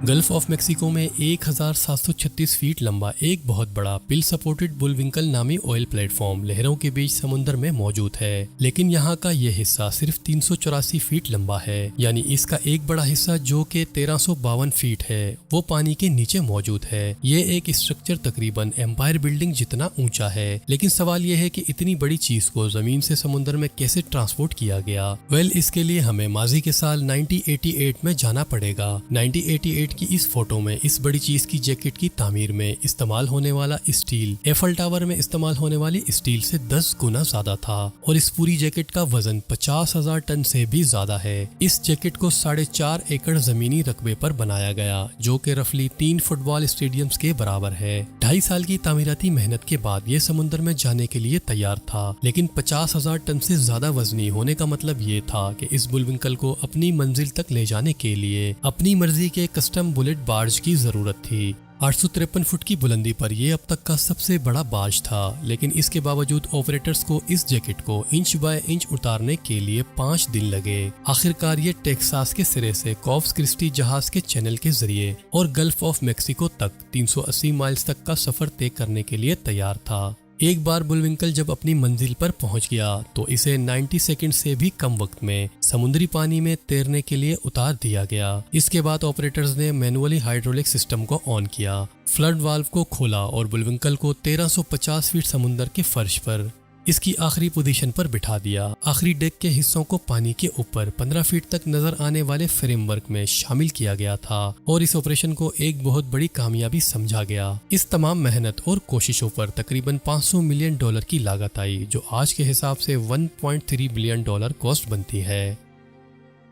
Gulf of Mexico में 1736 feet लंबा एक बहुत बड़ा पिल सपोर्टेड बुलविंकल नामी ऑयल प्लेटफॉर्म लहरों के बीच समुद्र में मौजूद है, लेकिन यहाँ का ये हिस्सा सिर्फ 384 फीट लंबा है। यानी इसका एक बड़ा हिस्सा जो कि 1352 फीट है वो पानी के नीचे मौजूद है। ये एक स्ट्रक्चर तकरीबन एम्पायर बिल्डिंग जितना ऊंचा है, लेकिन सवाल ये है कि इतनी बड़ी चीज को जमीन से समुद्र में कैसे ट्रांसपोर्ट किया गया। इसके लिए हमें माजी के साल 1988 में जाना पड़ेगा। 1988 की इस फोटो में इस बड़ी चीज की जैकेट की तामीर में इस्तेमाल होने वाला स्टील एफल टावर में इस्तेमाल होने वाली स्टील से 10 गुना ज्यादा था और इस पूरी जैकेट का वजन 50,000 टन से भी ज्यादा है। इस जैकेट को 4.5 एकड़ जमीनी रकबे पर बनाया गया, जो कि रफली 3 फुटबॉल स्टेडियम्स के बराबर है। 2.5 साल की तामीराती मेहनत के बाद ये समुद्र में जाने के लिए तैयार था, लेकिन 50,000 टन से ज्यादा वजनी होने का मतलब ये था कि इस बुलविंकल को अपनी मंजिल तक ले जाने के लिए अपनी मर्जी के कस्टम बुलेट बार्ज की जरूरत थी। 853 फुट की बुलंदी पर यह अब तक का सबसे बड़ा बार्ज था, लेकिन इसके बावजूद ऑपरेटर्स को इस जैकेट को इंच बाय इंच उतारने के लिए 5 दिन लगे। आखिरकार ये टेक्सास के सिरे से कॉर्पस क्रिस्टी जहाज के चैनल के जरिए और गल्फ ऑफ मेक्सिको तक 380 माइल्स तक का सफर तय करने के लिए तैयार था। एक बार बुलविंकल जब अपनी मंजिल पर पहुंच गया तो इसे 90 सेकंड से भी कम वक्त में समुद्री पानी में तैरने के लिए उतार दिया गया। इसके बाद ऑपरेटर्स ने मैनुअली हाइड्रोलिक सिस्टम को ऑन किया, फ्लड वाल्व को खोला और बुलविंकल को 1350 फीट समुद्र के फर्श पर इसकी आखिरी पोजीशन पर बिठा दिया। आखिरी डेक के हिस्सों को पानी के ऊपर 15 फीट तक नजर आने वाले फ्रेमवर्क में शामिल किया गया था और इस ऑपरेशन को एक बहुत बड़ी कामयाबी समझा गया। इस तमाम मेहनत और कोशिशों पर तकरीबन $500 मिलियन की लागत आई, जो आज के हिसाब से $1.3 बिलियन कॉस्ट बनती है।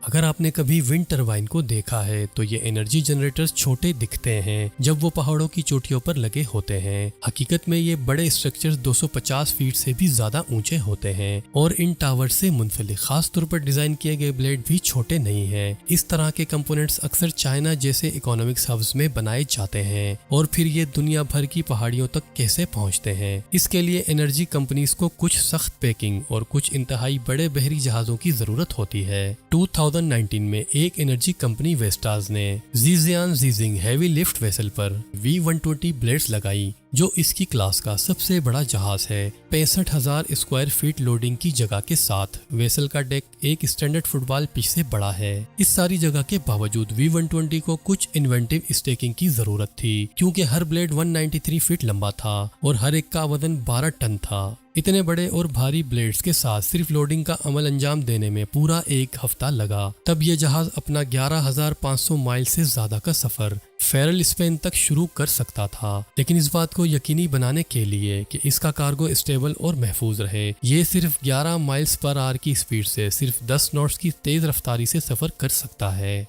अगर आपने कभी विंड टरबाइन को देखा है तो ये एनर्जी जनरेटर्स छोटे दिखते हैं जब वो पहाड़ों की चोटियों पर लगे होते हैं। हकीकत में ये बड़े स्ट्रक्चर्स 250 फीट से भी ज्यादा ऊंचे होते हैं और इन टावर से मुंसलिक खास तौर पर डिजाइन किए गए ब्लेड भी छोटे नहीं हैं। इस तरह के कंपोनेंट्स अक्सर चाइना जैसे इकोनॉमिक हब्स में बनाए जाते हैं और फिर ये दुनिया भर की पहाड़ियों तक कैसे पहुंचते हैं। इसके लिए एनर्जी कंपनीज को कुछ सख्त पैकिंग और कुछ इंतहाई बड़े बहरी जहाजों की जरूरत होती है। 2019 में एक एनर्जी कंपनी वेस्टाज ने जीजियान जीजिंग हैवी लिफ्ट वेसल पर V120 ब्लेड्स लगाई, जो इसकी क्लास का सबसे बड़ा जहाज है। 65,000 स्क्वायर फीट लोडिंग की जगह के साथ वेसल का डेक एक स्टैंडर्ड फुटबॉल पिच से बड़ा है। इस सारी जगह के बावजूद V120 को कुछ इन्वेंटिव स्टेकिंग की जरूरत थी, क्योंकि हर ब्लेड 193 फीट लंबा था और हर एक का वजन 12 टन था। इतने बड़े और भारी ब्लेड्स के साथ सिर्फ लोडिंग का अमल अंजाम देने में पूरा एक हफ्ता लगा। तब ये जहाज अपना 11,500 माइल से ज्यादा का सफर फेरल स्पेन तक शुरू कर सकता था, लेकिन इस बात को यकीनी बनाने के लिए कि इसका कार्गो स्टेबल और महफूज रहे, ये सिर्फ 11 माइल्स पर आवर की स्पीड से सिर्फ 10 नॉट्स की तेज रफ्तारी से सफर कर सकता है।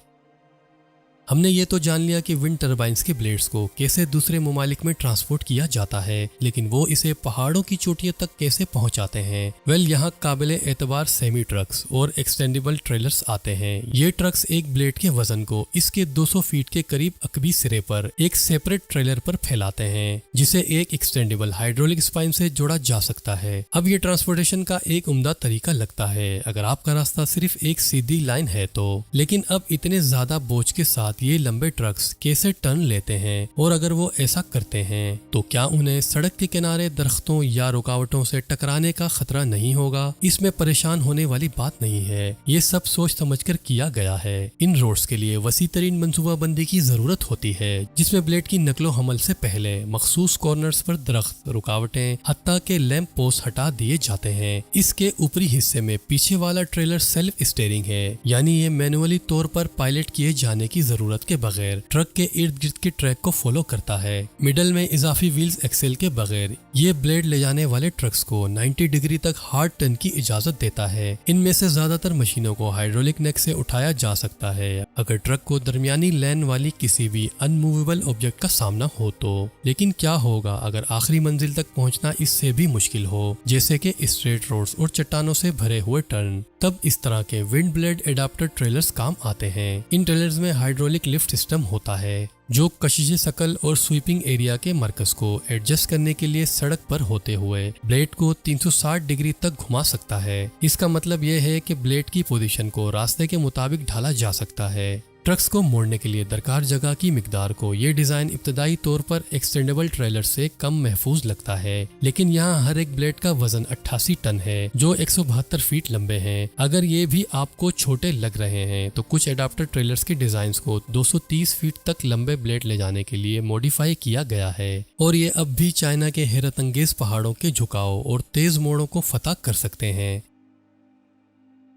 हमने ये तो जान लिया कि विंड टरबाइंस के ब्लेड्स को कैसे दूसरे ममालिक में ट्रांसपोर्ट किया जाता है, लेकिन वो इसे पहाड़ों की चोटियों तक कैसे पहुंचाते हैं। यहाँ काबिल एतबार सेमी ट्रक्स और एक्सटेंडेबल ट्रेलर्स आते हैं। ये ट्रक्स एक ब्लेड के वजन को इसके 200 फीट के करीब अकबी सिरे पर एक सेपरेट ट्रेलर पर फैलाते हैं, जिसे एक एक्सटेंडेबल हाइड्रोलिक स्पाइन से जोड़ा जा सकता है। अब ये ट्रांसपोर्टेशन का एक उम्दा तरीका लगता है अगर आपका रास्ता सिर्फ एक सीधी लाइन है तो, लेकिन अब इतने ज्यादा बोझ के साथ ये लंबे ट्रक्स कैसे टर्न लेते हैं, और अगर वो ऐसा करते हैं तो क्या उन्हें सड़क के किनारे दरख्तों या रुकावटों से टकराने का खतरा नहीं होगा। इसमें परेशान होने वाली बात नहीं है, ये सब सोच समझकर किया गया है। इन रोड्स के लिए वसी तरीन मनसूबाबंदी की जरूरत होती है, जिसमें ब्लेड की नकलो हमल से पहले मखसूस कॉर्नर्स पर दरख्त, रुकावटें, हत्ता के लैंप पोस्ट हटा दिए जाते हैं। इसके ऊपरी हिस्से में पीछे वाला ट्रेलर सेल्फ स्टीयरिंग है, यानी ये मैनुअली तौर पर पायलट किए जाने की जरूरत के बगैर ट्रक के इर्द गिर्द के ट्रैक को फॉलो करता है। मिडल में इजाफी व्हील्स एक्सेल के बगैर ये ब्लेड ले जाने वाले ट्रक्स को 90 डिग्री तक हार्ड टर्न की इजाजत देता है। इनमें से ज्यादातर मशीनों को हाइड्रोलिक नेक से उठाया जा सकता है अगर ट्रक को दरमियानी लेन वाली किसी भी अनमूवेबल ऑब्जेक्ट का सामना हो तो। लेकिन क्या होगा अगर आखिरी मंजिल तक पहुंचना इससे भी मुश्किल हो, जैसे कि स्ट्रेट रोड्स और चट्टानों से भरे हुए टर्न। तब इस तरह के विंड ब्लेड एडाप्टर ट्रेलर्स काम आते हैं। इन ट्रेलर्स में हाइड्रोलिक लिफ्ट सिस्टम होता है जो कशिश शकल और स्वीपिंग एरिया के मरकज को एडजस्ट करने के लिए सड़क पर होते हुए ब्लेड को 360 डिग्री तक घुमा सकता है। इसका मतलब यह है कि ब्लेड की पोजीशन को रास्ते के मुताबिक ढाला जा सकता है। ट्रक्स को मोड़ने के लिए दरकार जगह की मिकदार को ये डिजाइन इब्तदाई तौर पर एक्सटेंडेबल ट्रेलर से कम महफूज लगता है, लेकिन यहाँ हर एक ब्लेड का वजन 88 टन है जो 172 फीट लंबे हैं। अगर ये भी आपको छोटे लग रहे हैं तो कुछ एडाप्टर ट्रेलर्स के डिजाइन को 230 फीट तक लंबे ब्लेड ले जाने के लिए मॉडिफाई किया गया है और ये अब भी चाइना के हैरत अंगेज पहाड़ों के झुकाव और तेज मोड़ों को फतह कर सकते हैं।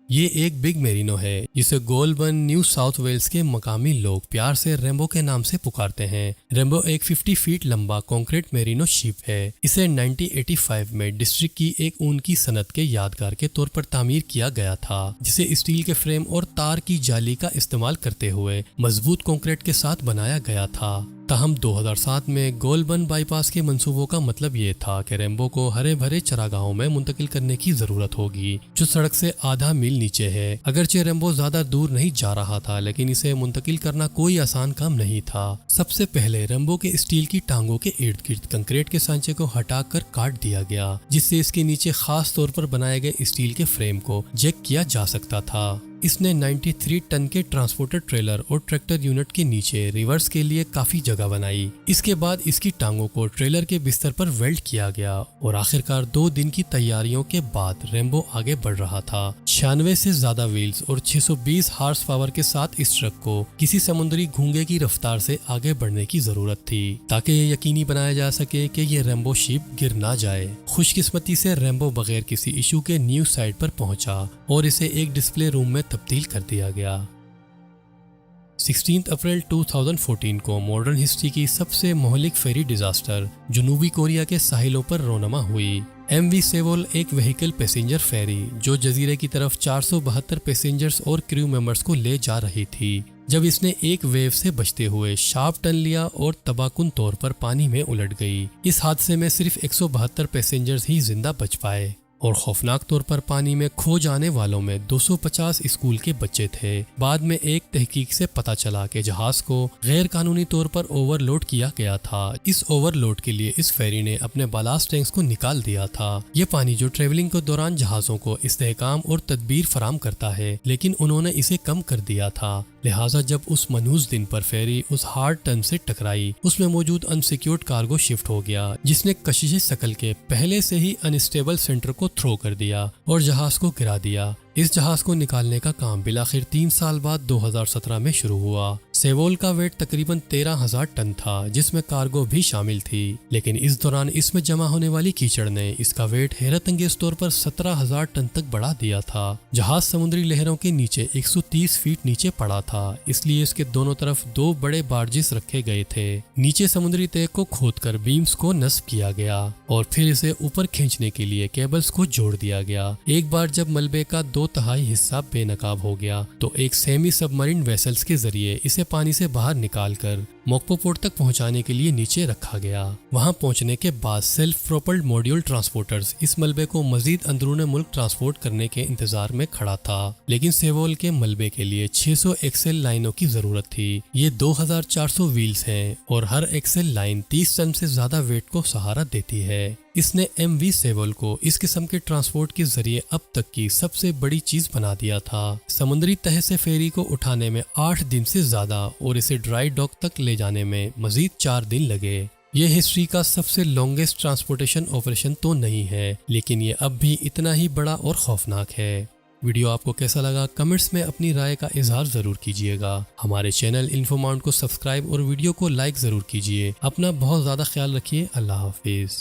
ये एक बिग मेरिनो है जिसे गोलबर्न न्यू साउथ वेल्स के मकामी लोग प्यार से रेम्बो के नाम से पुकारते हैं। रेम्बो एक 50 फीट लंबा कंक्रीट मेरिनो शिप है। इसे 1985 में डिस्ट्रिक्ट की एक ऊन की सनत के यादगार के तौर पर तामीर किया गया था, जिसे स्टील के फ्रेम और तार की जाली का इस्तेमाल करते हुए मजबूत कंक्रीट के साथ बनाया गया था। ताहम 2007 में गोलबर्न बाईपास के मंसूबों का मतलब ये था कि रेम्बो को हरे भरे चरागाहों में मुंतकिल करने की जरूरत होगी जो सड़क से आधा मील नीचे है। अगरचे रेम्बो ज्यादा दूर नहीं जा रहा था, लेकिन इसे मुंतकिल करना कोई आसान काम नहीं था। सबसे पहले रेम्बो के स्टील की टांगों के इर्द गिर्द कंक्रीट के सांचे को हटाकर काट दिया गया, जिससे इसके नीचे खास तौर पर बनाए गए स्टील के फ्रेम को जैक किया जा सकता था। इसने 93 टन के ट्रांसपोर्टर ट्रेलर और ट्रैक्टर यूनिट के नीचे रिवर्स के लिए काफी जगह बनाई। इसके बाद इसकी टांगों को ट्रेलर के बिस्तर पर वेल्ड किया गया और आखिरकार 2 दिन की तैयारियों के बाद रेम्बो आगे बढ़ रहा था। 96 से ज्यादा व्हील्स और 620 हार्स पावर के साथ इस ट्रक को किसी समुद्री घोंगे की रफ्तार से आगे बढ़ने की जरूरत थी ताकि ये यकीनी बनाया जा सके कि ये रेम्बो शिप गिर ना जाए। खुशकिस्मती से रेम्बो बगैर किसी इशू के न्यू साइड पर पहुंचा और इसे एक डिस्प्ले रूम में तब्दील कर दिया गया। 16 अप्रैल 2014 को मॉडर्न हिस्ट्री की सबसे मोहलिक फेरी डिजास्टर जनूबी कोरिया के साहिलों पर रोनमा हुई। MV सेवोल एक व्हीकल पैसेंजर फेरी जो जजीरे की तरफ 472 पैसेंजर्स और क्रू मेंबर्स को ले जा रही थी, जब इसने एक वेव से बचते हुए शार्प टर्न लिया और तबाकुन तौर पर पानी में उलट गई। इस हादसे में सिर्फ 172 पैसेंजर्स ही जिंदा बच पाए और खौफनाक तौर पर पानी में खो जाने वालों में 250 स्कूल के बच्चे थे। बाद में एक तहकीक से पता चला कि जहाज को गैर कानूनी तौर पर ओवरलोड किया गया था। इस ओवरलोड के लिए इस फेरी ने अपने बालास्ट टैंक्स को निकाल दिया था। ये पानी जो ट्रेवलिंग के दौरान जहाजों को इस्तेहकाम और तदबीर फराम करता है, लेकिन उन्होंने इसे कम कर दिया था। लिहाजा जब उस मनहूस दिन पर फेरी उस हार्ड टर्न से टकराई, उसमें मौजूद अनसिक्योर्ड कार्गो शिफ्ट हो गया, जिसने कशिश शकल के पहले से ही अनस्टेबल सेंटर को थ्रो कर दिया और जहाज को गिरा दिया। इस जहाज को निकालने का काम बिलाखिर 3 साल बाद 2017 में शुरू हुआ। सेवोल का वेट तकरीबन 13,000 टन था, जिसमें कार्गो भी शामिल थी, लेकिन इस दौरान इसमें जमा होने वाली कीचड़ ने इसका वेट हैरत अंगेज तौर पर 17,000 टन तक बढ़ा दिया था। जहाज समुद्री लहरों के नीचे 130 फीट नीचे पड़ा था, इसलिए इसके दोनों तरफ 2 बड़े बार्जिस रखे गए थे। नीचे समुद्री तह को खोदकर बीम्स को नस्ब किया गया और फिर इसे ऊपर खींचने के लिए केबल्स को जोड़ दिया गया। एक बार जब मलबे का 2/3 हिस्सा बेनकाब हो गया तो एक सेमी सबमरीन वेसल्स के जरिए इसे पानी से बाहर निकालकर मोक्पो पोर्ट तक पहुंचाने के लिए नीचे रखा गया। वहां पहुंचने के बाद सेल्फ प्रोपल्ड मॉड्यूल ट्रांसपोर्टर्स इस मलबे को मजीद अंदरूनी मुल्क ट्रांसपोर्ट करने के इंतजार में खड़ा था, लेकिन सेवोल के मलबे के लिए 600 एक्सेल लाइनों की जरूरत थी। ये 2400 व्हील्स हैं और हर एक्सेल लाइन 30 टन से ज्यादा वेट को सहारा देती है। इसने MV सेवोल को इस किस्म के ट्रांसपोर्ट के जरिए अब तक की सबसे बड़ी चीज बना दिया था। समुद्री तह से फेरी को उठाने में 8 दिन से ज्यादा और इसे ड्राई डॉक तक ले जाने में मजीद 4 दिन लगे। ये हिस्ट्री का सबसे लॉन्गेस्ट ट्रांसपोर्टेशन ऑपरेशन तो नहीं है, लेकिन ये अब भी इतना ही बड़ा और खौफनाक है। वीडियो आपको कैसा लगा कमेंट्स में अपनी राय का इजहार जरूर कीजिएगा। हमारे चैनल इन्फोमाउंट को सब्सक्राइब और वीडियो को लाइक जरूर कीजिए। अपना बहुत ज्यादा ख्याल रखिए। अल्लाह हाफिज।